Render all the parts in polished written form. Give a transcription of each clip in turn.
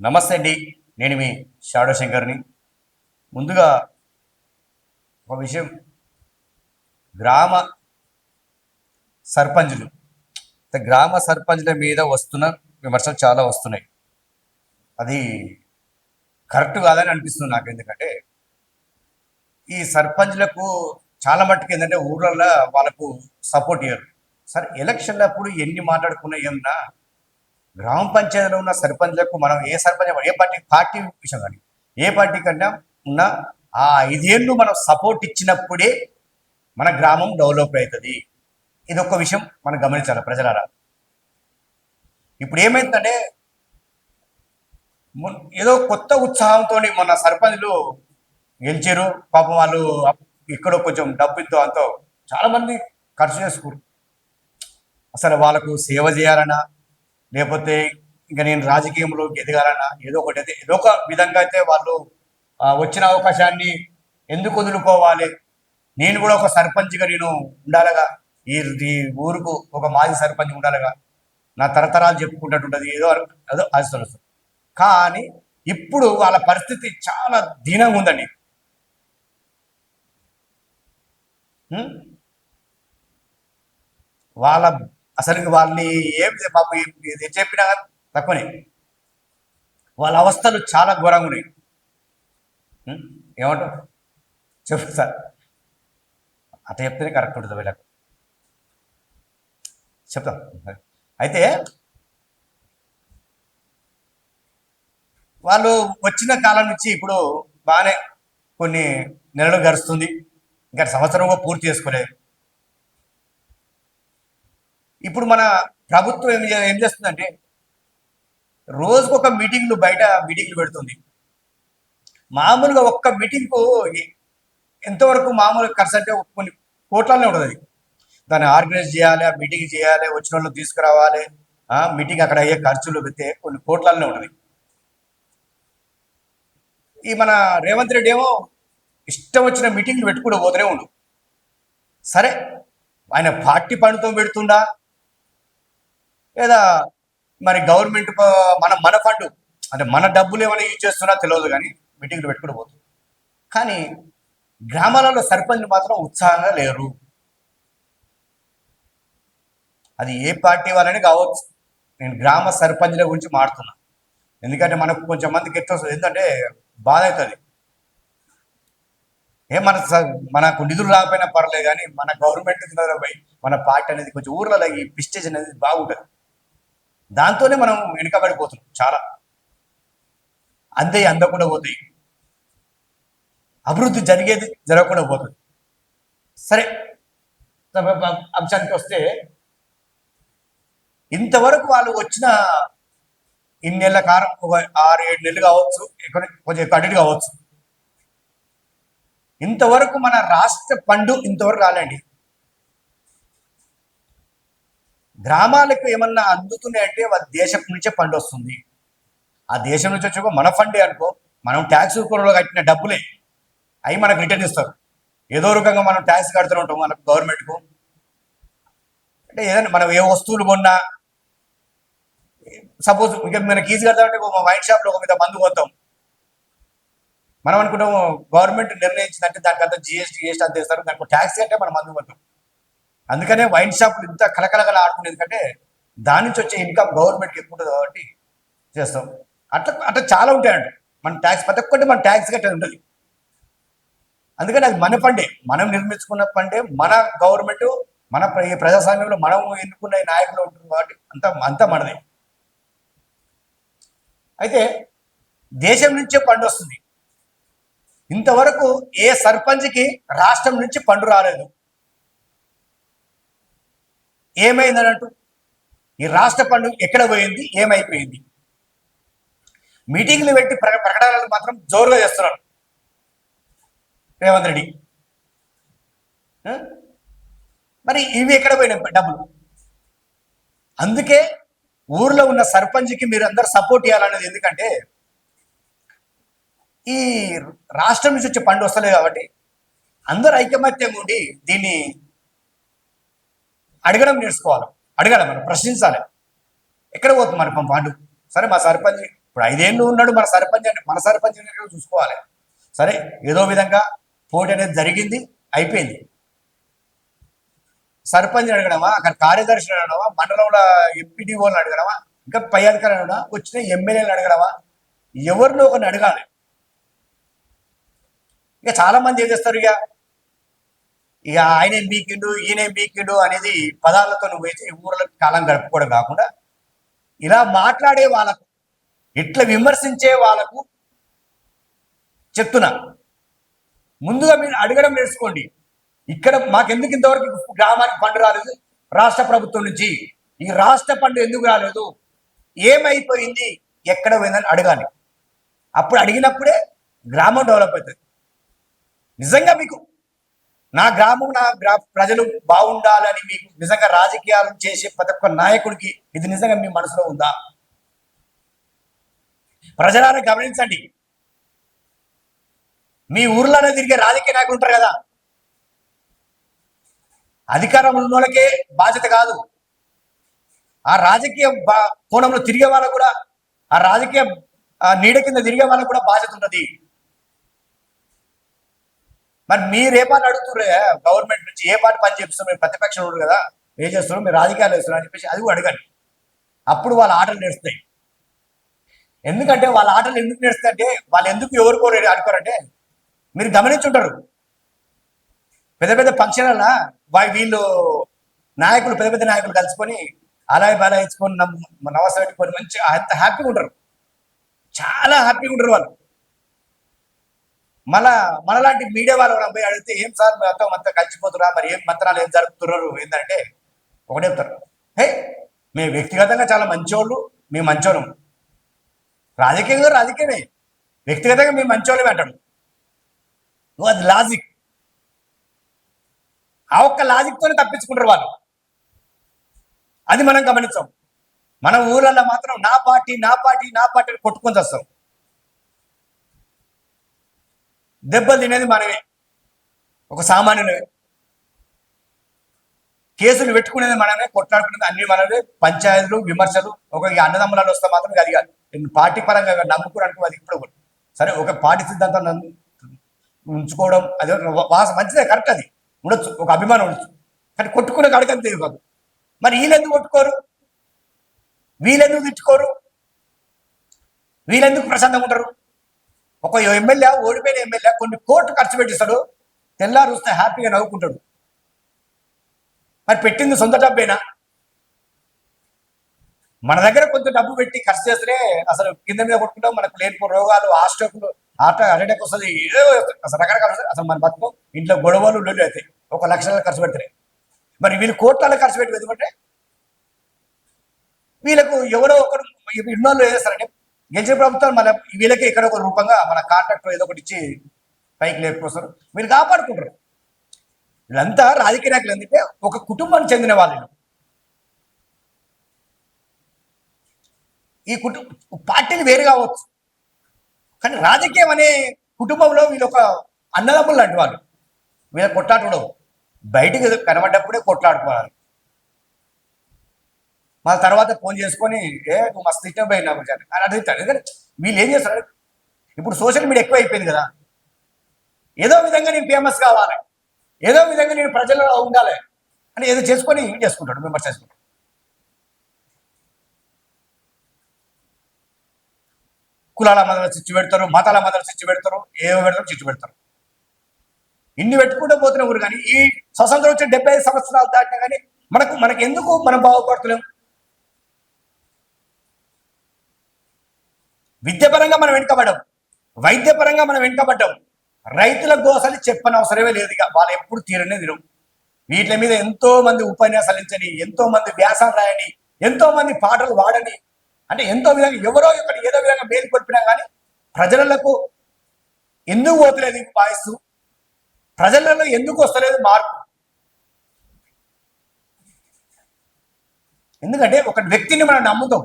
నమస్తే అండి. నేను మీ షాడో శంకర్ని. ముందుగా ఒక విషయం, గ్రామ సర్పంచులు గ్రామ సర్పంచ్ల మీద వస్తున్న విమర్శలు చాలా వస్తున్నాయి. అది కరెక్ట్ కాదని అనిపిస్తుంది నాకు. ఎందుకంటే ఈ సర్పంచ్లకు చాలా మట్టుకు ఏంటంటే ఊళ్ళల్లో వాళ్ళకు సపోర్ట్ ఇయ్యరు. సరే, ఎలక్షన్లప్పుడు ఎన్ని మాట్లాడుకున్నా ఏమన్నా, గ్రామ పంచాయతీలో ఉన్న సర్పంచ్లకు మనం ఏ సర్పంచ్ ఏ పార్టీ విషయం కానీ ఏ పార్టీ కన్నా ఉన్న ఆ 5 ఏళ్ళు మనం సపోర్ట్ ఇచ్చినప్పుడే మన గ్రామం డెవలప్ అవుతుంది. ఇది ఒక విషయం మనం గమనించాలి ప్రజలారా. ఇప్పుడు ఏమైందంటే ఏదో కొత్త ఉత్సాహంతో మన సర్పంచ్లు గెలిచారు. పాపం వాళ్ళు ఇక్కడ కొంచెం డబ్బుతో అంతో చాలా మంది ఖర్చు చేసుకోరు. అసలు వాళ్ళకు సేవ చేయాలన్నా, లేకపోతే ఇంకా నేను రాజకీయంలో ఎదగాలన్నా, ఏదో ఒకటి అయితే ఏదో ఒక విధంగా అయితే వాళ్ళు వచ్చిన అవకాశాన్ని ఎందుకు వదులుకోవాలి, నేను కూడా ఒక సర్పంచ్గా నేను ఉండాలిగా, ఈ ఊరుకు ఒక మాజీ సర్పంచ్ ఉండాలిగా, నా తరతరాలు చెప్పుకుంటుంటుంది ఏదో ఏదో ఆశలు. కానీ ఇప్పుడు వాళ్ళ పరిస్థితి చాలా దీనంగా ఉందండి. వాళ్ళ అసలు వాళ్ళని ఏం పాపం చెప్పినా తక్కువనే. వాళ్ళ అవస్థలు చాలా ఘోరంగా ఉన్నాయి. ఏమంటారు చెప్పు సార్, అట్లా చెప్తేనే కరెక్ట్ ఉంటుంది వీళ్ళకు. చెప్తాం. అయితే వాళ్ళు వచ్చిన కాలం నుంచి ఇప్పుడు బాగానే కొన్ని నెలలు గడుస్తుంది, ఇంకా సంవత్సరంగా పూర్తి చేసుకోలేదు. ఇప్పుడు మన ప్రభుత్వం ఏం చేస్తుందంటే రోజుకు ఒక మీటింగ్లు బయట మీటింగ్లు పెడుతుంది. మామూలుగా ఒక్క మీటింగ్కు ఎంతవరకు మామూలు ఖర్చు అంటే కొన్ని కోట్లనే ఉంటుంది. అది దాన్ని ఆర్గనైజ్ చేయాలి, ఆ మీటింగ్ చేయాలి, వచ్చిన వాళ్ళు తీసుకురావాలి, మీటింగ్ అక్కడ అయ్యే ఖర్చులు పెడితే కొన్ని కోట్లనే ఉంటుంది. ఈ మన రేవంత్ రెడ్డి ఏమో ఇష్టం వచ్చిన మీటింగ్లు పెట్టుకుంటూ పోతూనే ఉండు. సరే, ఆయన పార్టీ పనితో పెడుతుండా లేదా మరి గవర్నమెంట్ మన ఫండ్ అంటే మన డబ్బులు ఏమైనా యూజ్ చేస్తున్నా తెలియదు, కానీ మీటింగ్లు పెట్టుకుంటూ పోతుంది. కానీ గ్రామాలలో సర్పంచ్ మాత్రం ఉత్సాహంగా లేరు. అది ఏ పార్టీ వాళ్ళని కావచ్చు. నేను గ్రామ సర్పంచ్ల గురించి మాడుతున్నా. ఎందుకంటే మనకు కొంచెం మందికి ఎట్లా వస్తుంది, ఎందుకంటే బాధ అవుతుంది. మనకు నిధులు రాకపోయినా పర్లేదు, కానీ మన గవర్నమెంట్ పోయి మన పార్టీ అనేది కొంచెం ఊర్లలో ఈ ప్రిస్టేజ్ అనేది బాగుంటుంది. దాంతోనే మనం వెనుకబడిపోతున్నాం చాలా. అందకుండా పోతాయి, అభివృద్ధి జరగకుండా పోతుంది. సరే, అంశానికి వస్తే ఇంతవరకు వాళ్ళు వచ్చిన ఇన్నేళ్ల కాలం ఒక 6-7 నెలలు కావచ్చు, కొంచెం కడిగి కావచ్చు, ఇంతవరకు మన రాష్ట్ర ఫండ్ ఇంతవరకు రాలేండి. గ్రామాలకు ఏమన్నా అందుతున్నాయంటే వాళ్ళ దేశం నుంచే ఫండ్ వస్తుంది. ఆ దేశం నుంచి వచ్చి మన ఫండే అనుకో, మనం ట్యాక్స్ రూపంలో కట్టిన డబ్బులే అవి మనకు రిటర్న్ ఇస్తారు. ఏదో రకంగా మనం ట్యాక్స్ కడుతూ ఉంటాం మనకు గవర్నమెంట్కు. అంటే ఏదైనా మనం ఏ వస్తువులు కొన్నా, సపోజ్ ఇంకా మనకి ఈజీ కడతామంటే వైన్ షాప్లో ఒక మీద మందు కొత్తాం, మనం అనుకుంటాము గవర్నమెంట్ నిర్ణయించిందంటే దానికంతా జిఎస్టీ అంత ఇస్తారు, దానికి ట్యాక్స్ అంటే మనం మందు కొత్తాం. అందుకనే వైన్ షాప్లు ఇంత కలకలగల ఆడుతుంది, ఎందుకంటే దాని నుంచి వచ్చే ఇన్కమ్ గవర్నమెంట్కి ఎక్కువ ఉంటుంది కాబట్టి చేస్తాం. అట్లా అట్లా చాలా ఉంటాయండి. మన ట్యాక్స్ ప్రతి ఒక్కటి మన ట్యాక్స్ కట్టే ఉంటుంది. అందుకని అది మన ఫండే, మనం నిర్మించుకున్న ఫండే, మన గవర్నమెంట్, మన ప్రజాస్వామ్యంలో మనం ఎన్నుకున్న నాయకులు ఉంటుంది కాబట్టి అంతా మనది. అయితే దేశం నుంచే ఫండ్ వస్తుంది. ఇంతవరకు ఏ సర్పంచ్కి రాష్ట్రం నుంచి ఫండ్ రాలేదు. ఏమైందన్నట్టు ఈ రాష్ట్ర ఫండ్ ఎక్కడ పోయింది, ఏమైపోయింది? మీటింగ్లు పెట్టి ప్రకటనలు మాత్రం జోరుగా చేస్తున్నాడు రేవంత్ రెడ్డి. మరి ఇవి ఎక్కడ పోయినాయి డబ్బులు? అందుకే ఊర్లో ఉన్న సర్పంచ్కి మీరు అందరు సపోర్ట్ చేయాలనేది. ఎందుకంటే ఈ రాష్ట్రం నుంచి వచ్చే ఫండ్ వస్తలేదు కాబట్టి అందరూ ఐకమత్యంగా ఉండి దీన్ని అడగడం నేర్చుకోవాలి. మనం ప్రశ్నించాలి, ఎక్కడ పోతుంది మన ఫండ్? సరే, మా సర్పంచ్ ఇప్పుడు 5 ఏళ్ళు ఉన్నాడు మన సర్పంచ్, అంటే మన సర్పంచ్ చూసుకోవాలి. సరే, ఏదో విధంగా పోటీ అనేది జరిగింది, అయిపోయింది. సర్పంచ్ అడగడమా, అక్కడ కార్యదర్శిని అడగడమా, మండలంలో ఎంపీడీఓని అడగడమా, ఇంకా పై అధికారులు అడగడమా, వచ్చిన ఎమ్మెల్యేలు అడగడమా, ఎవరినో ఒకరిని అడగాలి. ఇక చాలా మంది ఏం చేస్తారు, ఇక ఆయన బీకిండు ఈయన బీకిండు అనేది పదాలతో నువ్వు వేసి ఊర్లకు కాలం గడుపుకోవడం కాకుండా, ఇలా మాట్లాడే వాళ్ళకు, ఇట్లా విమర్శించే వాళ్ళకు చెప్తున్నా, ముందుగా మీరు అడగడం నేర్చుకోండి. ఇక్కడ మాకెందుకు ఇంతవరకు గ్రామానికి ఫండ్ రాలేదు రాష్ట్ర ప్రభుత్వం నుంచి, ఈ రాష్ట్ర ఫండ్ ఎందుకు రాలేదు, ఏమైపోయింది, ఎక్కడ పోయిందని అడగాలి. అప్పుడు అడిగినప్పుడే గ్రామం డెవలప్ అవుతుంది. నిజంగా మీకు నా గ్రామం, ప్రజలు బాగుండాలని మీకు నిజంగా రాజకీయాలు చేసే ప్రతి ఒక్క నాయకుడికి ఇది నిజంగా మీ మనసులో ఉందా? ప్రజలను గమనించండి. మీ ఊర్లోనే తిరిగే రాజకీయ నాయకులు ఉంటారు కదా, అధికారం ఉన్న వాళ్ళకే బాధ్యత కాదు, ఆ రాజకీయ కోణంలో తిరిగే వాళ్ళకు కూడా, ఆ రాజకీయ నీడ కింద తిరిగే వాళ్ళకు కూడా బాధ్యత ఉంటుంది. మరి మీరు ఏ పార్టీ అడుగుతున్నారు గవర్నమెంట్ నుంచి, ఏ పార్టీ పని చేపిస్తారు, మీరు ప్రతిపక్షం ఉండరు కదా, ఏం చేస్తారు, మీరు రాజకీయాలు వేస్తున్నారు అని చెప్పేసి అది కూడా అడగండి. అప్పుడు వాళ్ళ ఆటలు నేర్స్తాయి. ఎందుకంటే వాళ్ళ ఆటలు ఎందుకు నేర్స్తాయంటే, వాళ్ళు ఎందుకు ఎవరికో ఆడుకోరంటే, మీరు గమనించుంటారు పెద్ద పెద్ద ఫంక్షన్ల వీళ్ళు నాయకులు, పెద్ద పెద్ద నాయకులు కలిసికొని అలాగే బలా ఇచ్చుకొని నమస్తే పెట్టుకొని మంచిగా అంత హ్యాపీగా ఉంటారు, చాలా హ్యాపీగా ఉంటారు వాళ్ళు. మనలాంటి మీడియా వాళ్ళు పోయి అడిగితే, ఏం సార్ మొత్తం కలిసిపోతురా, మరి ఏం మంత్రాలు ఏం జరుపుతున్నారు ఏంటంటే ఒకటే చెప్తారు, హే మేము వ్యక్తిగతంగా చాలా మంచోళ్ళు, మేము మంచోళ్ళం, రాజకీయంగా రాజకీయమే, వ్యక్తిగతంగా మేము మంచోళ్ళమే అంటాడు. నువ్వు అది లాజిక్, ఆ ఒక్క లాజిక్తోనే తప్పించుకుంటారు వాళ్ళు. అది మనం గమనించాం. మన ఊళ్ళల్లో మాత్రం నా పార్టీ నా పార్టీ నా పార్టీని కొట్టుకొని వస్తాం. దెబ్బలు తినేది మనమే, ఒక సామాన్యులమే, కేసులు పెట్టుకునేది మనమే, కొట్లాడుకునేది అన్ని మనమే, పంచాయతీలు విమర్శలు. ఒక అన్నదమ్ములలో వస్తే మాత్రం అది కాదు, పార్టీ పరంగా నమ్ముకోవడానికి అది ఇప్పుడు సరే, ఒక పార్టీ సిద్ధాంతాన్ని ఉంచుకోవడం అది మంచిదే, కరెక్ట్, అది ఉండొచ్చు, ఒక అభిమానం ఉండొచ్చు, కానీ కొట్టుకునే కాడికని తెలియదు. మరి వీళ్ళెందుకు కొట్టుకోరు, వీళ్ళెందుకు తిట్టుకోరు, వీళ్ళెందుకు ప్రశాంతంగా ఉంటారు? ఒక ఎమ్మెల్యే, ఓడిపోయిన ఎమ్మెల్యే కొన్ని కోట్లు ఖర్చు పెట్టిస్తాడు, తెల్లారు వస్తే హ్యాపీగా నవ్వుకుంటాడు. మరి పెట్టింది సొంత డబ్బేనా? మన దగ్గర కొంచెం డబ్బు పెట్టి ఖర్చు చేస్తేనే అసలు కింద మీద కొట్టుకుంటాం, మనకు లేని రోగాలు, హాస్టోకులు, అటాక్ వస్తుంది, ఏదో అసలు రకరకాల, అసలు మన బతుకు ఇంట్లో గొడవలు లొల్లు అవుతాయి ఒక లక్షల ఖర్చు పెడితే. మరి వీళ్ళు కోట్ల ఖర్చు పెట్టి ఎందుకంటే వీళ్ళకు ఎవరో ఒకరు ఇన్నోళ్ళు ఏం చేస్తారంటే, గెలిచిన ప్రభుత్వం మన వీళ్ళకి ఎక్కడ ఒక రూపంగా మన కాంట్రాక్ట్ ఏదో ఒకటి ఇచ్చి పైకి లేకపోస్తారు, వీళ్ళు కాపాడుకుంటారు. వీళ్ళంతా రాజకీయ నాయకులు ఎందుకంటే ఒక కుటుంబానికి చెందిన వాళ్ళు. ఈ పార్టీలు వేరు కావచ్చు, కానీ రాజకీయం అనే కుటుంబంలో వీళ్ళు ఒక అన్నదమ్ములు లాంటి వాళ్ళు. వీళ్ళ కొట్లాడుకోవడం బయటికి కనబడ్డప్పుడే కొట్లాడుకోవాలి. మన తర్వాత ఫోన్ చేసుకొని, నువ్వు మస్తు ఇష్టం పోయినా అని అడుగుతాడు. ఎందుకంటే వీళ్ళు ఏం చేస్తారు, ఇప్పుడు సోషల్ మీడియా ఎక్కువ అయిపోయింది కదా, ఏదో విధంగా నేను ఫేమస్ కావాలి, ఏదో విధంగా నేను ప్రజల్లో ఉండాలి అని ఏదో చేసుకొని చేసుకుంటాడు, మెంబర్స్ చేసుకుంటాడు. కులాల మధ్యలో చిచ్చు పెడతారు, మతాల మధ్యలో చిచ్చు పెడతారు, ఏవో పెడతారు, చిచ్చు పెడతారు. ఇన్ని పెట్టుకుంటూ పోతున్న ఊరు. కానీ ఈ స్వతంత్రం వచ్చి 75 సంవత్సరాలు దాటినా కానీ మనకు ఎందుకు మనం బాగుపడుతున్నాం? విద్యాపరంగా మనం వెనుకబడ్డాం, వైద్యపరంగా మనం వెనుకబడ్డాం, రైతులకు అసలు చెప్పనవసరమే లేదు. ఇక వాళ్ళు ఎప్పుడు తీరనే తిరవు. వీటి మీద ఎంతో మంది ఉపన్యాసాలు ఇచ్చని, ఎంతో మంది వ్యాసాలు రాయని, ఎంతో మంది పాటలు వాడని, అంటే ఎంతో విధంగా ఎవరో ఒకటి ఏదో విధంగా మేలు కొట్టినా కానీ ప్రజలకు ఎందుకు పోతలేదు వాయిస్, ప్రజలలో ఎందుకు వస్తలేదు మార్పు? ఎందుకంటే ఒక వ్యక్తిని మనం నమ్ముతాం,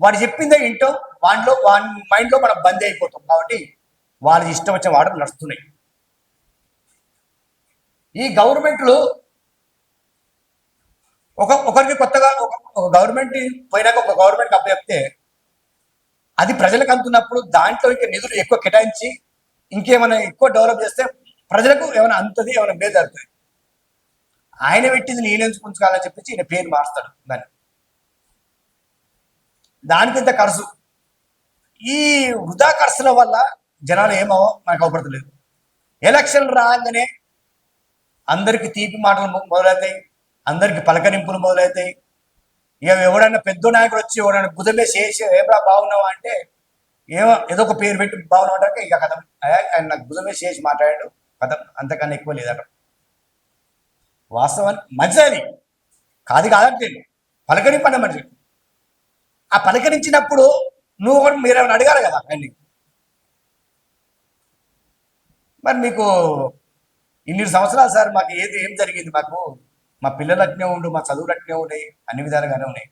వాడు చెప్పిందే వింటాం, వాడి మైండ్లో మనం బందీ అయిపోతాం. కాబట్టి వాళ్ళ ఇష్టం వచ్చిన వాడలు నడుస్తున్నాయి. ఈ గవర్నమెంట్లు ఒకరికి కొత్తగా ఒక గవర్నమెంట్ పోయినాక ఒక గవర్నమెంట్కి అప్పచెప్తే అది ప్రజలకు అందుతున్నప్పుడు దాంట్లో ఇంకా నిధులు ఎక్కువ కేటాయించి ఇంకేమైనా ఎక్కువ డెవలప్ చేస్తే ప్రజలకు ఏమైనా అందుతుంది, ఏమైనా మేలు జరుగుతుంది. ఆయన పెట్టింది నేనెందుకు ఉంచుకోవాలని చెప్పేసి ఈయన పేరు మారుస్తాడు దానికి ఇంత ఖర్చు. ఈ వృధా ఖర్చుల వల్ల జనాలు ఏమో మనకు అవపడతలేదు. ఎలక్షన్ రాగానే అందరికి తీపి మాటలు మొదలవుతాయి, అందరికి పలకరింపులు మొదలవుతాయి. ఇక ఎవడన్నా పెద్ద నాయకుడు వచ్చి ఎవడన్నా బుధమే చేసి ఏమరా బాగున్నావా అంటే ఏదో ఒక పేరు పెట్టి బాగున్నావు అంటే ఇక కథం ఆయన నాకు బుధమే చేసి మాట్లాడాడు కథం, అంతకన్నా ఎక్కువ లేదట. వాస్తవానికి మంచిది కాదంటే పలకరింపు అన్న మంచిది. ఆ పలకరించినప్పుడు నువ్వు కూడా మీరేమైనా అడగాలి కదా ఆయన్ని. మరి మీకు ఇన్ని సంవత్సరాలు సార్ మాకు ఏం జరిగింది, మాకు మా పిల్లలు అట్నే ఉండు, మా చదువులు అట్నే ఉన్నాయి, అన్ని విధాలుగానే ఉన్నాయి.